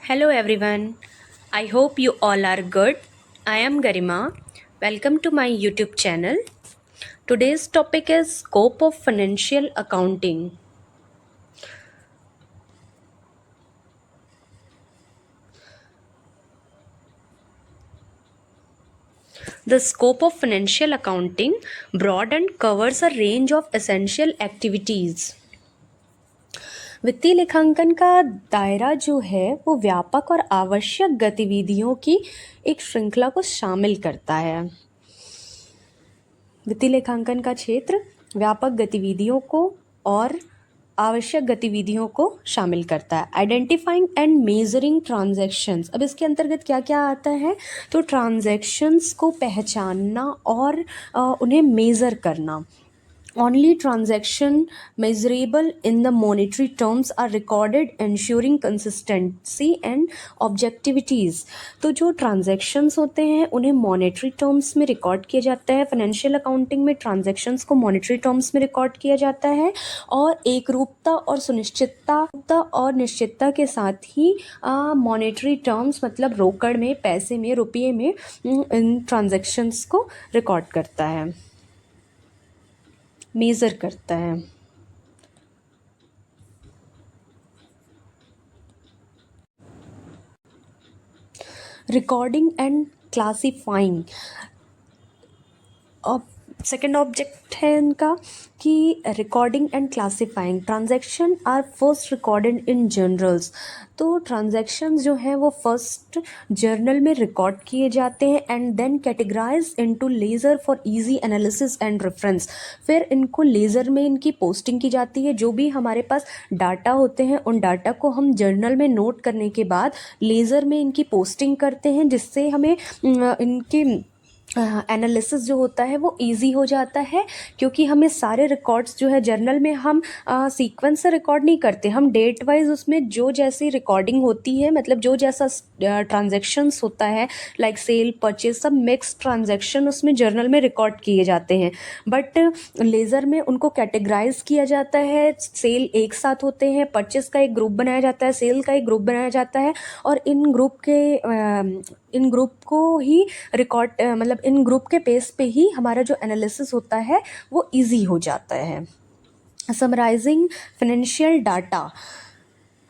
Hello everyone. I hope you all are good. I am Garima. Welcome to my YouTube channel. Today's topic is scope of financial accounting. The scope of financial accounting broad and covers a range of essential activities. वित्तीय लेखांकन का दायरा जो है वो व्यापक और आवश्यक गतिविधियों की एक श्रृंखला को शामिल करता है। वित्तीय लेखांकन का क्षेत्र व्यापक गतिविधियों को और आवश्यक गतिविधियों को शामिल करता है। आइडेंटिफाइंग एंड मेजरिंग ट्रांजैक्शंस, अब इसके अंतर्गत क्या क्या आता है, तो ट्रांजैक्शंस को पहचानना और उन्हें मेज़र करना। Only transaction measurable in the monetary terms are recorded, ensuring consistency and objectivities. तो जो transactions होते हैं उन्हें monetary terms में रिकॉर्ड किया जाता है। फाइनेंशियल अकाउंटिंग में transactions को monetary terms में रिकॉर्ड किया जाता है और एक रूपता और सुनिश्चितता और निश्चितता के साथ ही monetary terms मतलब रोकड़ में, पैसे में, रुपये में इन transactions को रिकॉर्ड करता है, मेज़र करता है। रिकॉर्डिंग एंड क्लासीफाइंग, अब सेकेंड ऑब्जेक्ट है इनका कि recording and classifying. Transaction are first recorded in journals, तो ट्रांजैक्शन जो हैं वो फर्स्ट जर्नल में रिकॉर्ड किए जाते हैं and then categorise into ledger for easy analysis and reference. फिर इनको लेज़र में इनकी पोस्टिंग की जाती है। जो भी हमारे पास डाटा होते हैं उन डाटा को हम जर्नल में नोट करने के बाद लेज़र में इनकी पोस्टिंग करते हैं, जिससे हमें इनकी एनालिसिस जो होता है वो इजी हो जाता है, क्योंकि हमें सारे रिकॉर्ड्स जो है जर्नल में हम सीक्वेंस से रिकॉर्ड नहीं करते, हम डेट वाइज उसमें जो जैसी रिकॉर्डिंग होती है, मतलब जो जैसा ट्रांजैक्शंस होता है लाइक सेल परचेज सब मिक्स ट्रांजैक्शन उसमें जर्नल में रिकॉर्ड किए जाते हैं। बट लेज़र में उनको कैटेगराइज किया जाता है, सेल एक साथ होते हैं, परचेज का एक ग्रुप बनाया जाता है, सेल का एक ग्रुप बनाया जाता है और इन ग्रुप को ही रिकॉर्ड मतलब इन ग्रुप के बेस पे ही हमारा जो एनालिसिस होता है वो इजी हो जाता है। Summarising financial data,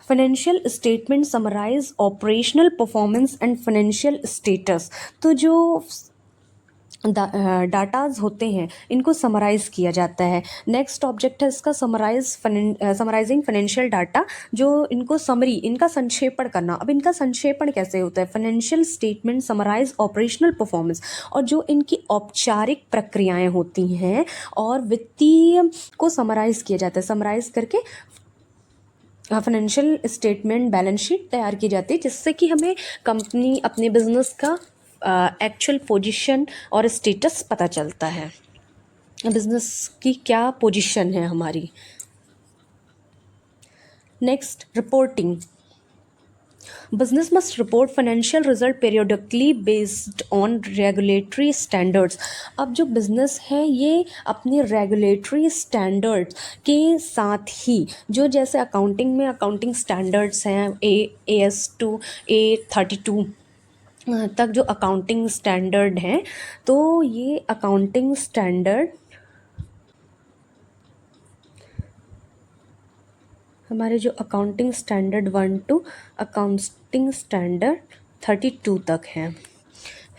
financial statement summarise operational performance and financial status. तो जो डाटाज होते हैं इनको समराइज़ किया जाता है। नेक्स्ट ऑब्जेक्ट है इसका समराइजिंग फाइनेंशियल डाटा, जो इनको समरी, इनका संक्षेपण करना। अब इनका संक्षेपण कैसे होता है, financial statement summarise operational performance, और जो इनकी औपचारिक प्रक्रियाएं होती हैं और वित्तीय को समराइज़ किया जाता है। समराइज़ करके फाइनेंशियल स्टेटमेंट बैलेंस शीट तैयार की जाती है, जिससे कि हमें कंपनी अपने बिजनेस का एक्चुअल पोजीशन और स्टेटस पता चलता है, बिजनेस की क्या पोजीशन है हमारी। Next, reporting. Business must report financial result periodically based on regulatory standards. अब जो बिजनेस है ये अपने रेगुलेटरी स्टैंडर्ड्स के साथ ही, जो जैसे अकाउंटिंग में अकाउंटिंग स्टैंडर्ड्स हैं AS2 A32 तक जो अकाउंटिंग स्टैंडर्ड हैं, तो ये अकाउंटिंग स्टैंडर्ड हमारे जो accounting standard 1 to accounting standard 32 तक हैं,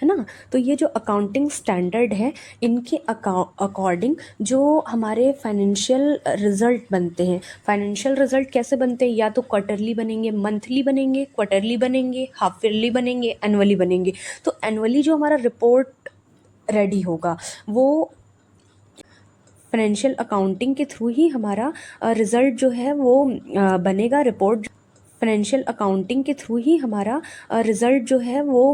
है ना। तो ये जो अकाउंटिंग स्टैंडर्ड है इनके अकॉर्डिंग जो हमारे फाइनेंशियल रिजल्ट बनते हैं, फाइनेंशियल रिजल्ट कैसे बनते हैं, या तो क्वार्टरली बनेंगे, मंथली बनेंगे, क्वार्टरली बनेंगे, हाफ ईयरली बनेंगे, एनुअली बनेंगे। तो एनुअली जो हमारा रिपोर्ट रेडी होगा वो फाइनेंशियल अकाउंटिंग के थ्रू ही हमारा रिज़ल्ट जो है वो बनेगा, रिपोर्ट फाइनेंशियल अकाउंटिंग के थ्रू ही हमारा रिज़ल्ट जो है वो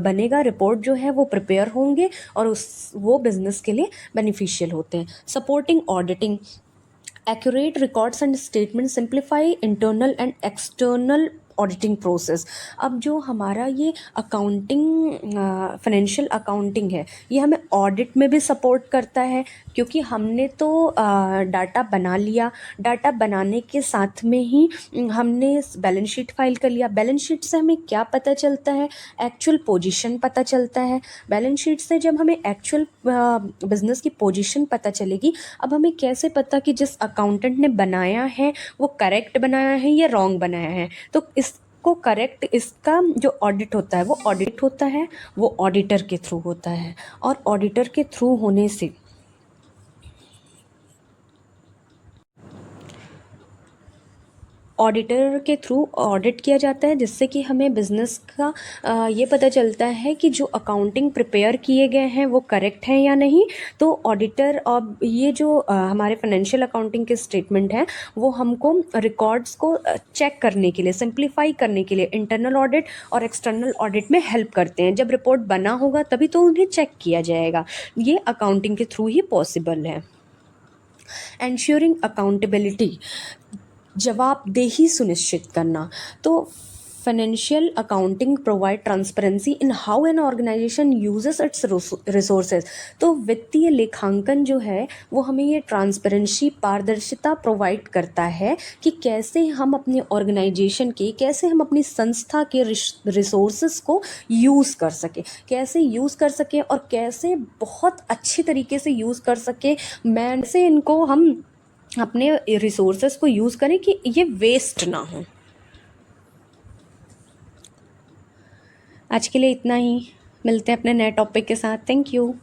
बनेगा, रिपोर्ट जो है वो प्रिपेयर होंगे और वो बिज़नेस के लिए बेनिफिशियल होते हैं। Supporting auditing, accurate records and statements simplify internal and external auditing process. अब जो हमारा ये अकाउंटिंग फाइनेंशियल अकाउंटिंग है, ये हमें ऑडिट में भी सपोर्ट करता है, क्योंकि हमने तो डाटा बना लिया, डाटा बनाने के साथ में ही हमने बैलेंस शीट फाइल कर लिया। बैलेंस शीट से हमें क्या पता चलता है? एक्चुअल पोजीशन पता चलता है। बैलेंस शीट से जब हमें एक्चुअल बिजनेस की पोजीशन पता चलेगी, अब हमें कैसे पता कि जिस अकाउंटेंट ने बनाया है वो करेक्ट बनाया है या रॉन्ग बनाया है? तो इसको करेक्ट, इसका जो ऑडिट होता है वो ऑडिटर के थ्रू होता है। और ऑडिटर के थ्रू होने से ऑडिटर के थ्रू ऑडिट किया जाता है, जिससे कि हमें बिज़नेस का ये पता चलता है कि जो अकाउंटिंग प्रिपेयर किए गए हैं वो करेक्ट हैं या नहीं। तो ऑडिटर, अब ये जो हमारे फाइनेंशियल अकाउंटिंग के स्टेटमेंट हैं, वो हमको रिकॉर्ड्स को चेक करने के लिए, सिंप्लीफाई करने के लिए इंटरनल ऑडिट और एक्सटर्नल ऑडिट में हेल्प करते हैं। जब रिपोर्ट बना होगा तभी तो उन्हें चेक किया जाएगा। ये अकाउंटिंग के थ्रू ही पॉसिबल है। एंश्योरिंग अकाउंटेबिलिटी, जवाबदेही सुनिश्चित करना। तो financial accounting provide transparency in how an organisation uses its resources. तो वित्तीय लेखांकन जो है वो हमें ये ट्रांसपेरेंसी, पारदर्शिता प्रोवाइड करता है कि कैसे हम अपने ऑर्गेनाइजेशन के, कैसे हम अपनी संस्था के रिसोर्सेज को यूज़ कर सके, कैसे यूज़ कर सके और कैसे बहुत अच्छे तरीके से यूज़ कर सके। मैं से इनको हम अपने रिसोर्सेज को यूज़ करें कि ये वेस्ट ना हो। आज के लिए इतना ही, मिलते हैं अपने नए टॉपिक के साथ। Thank you.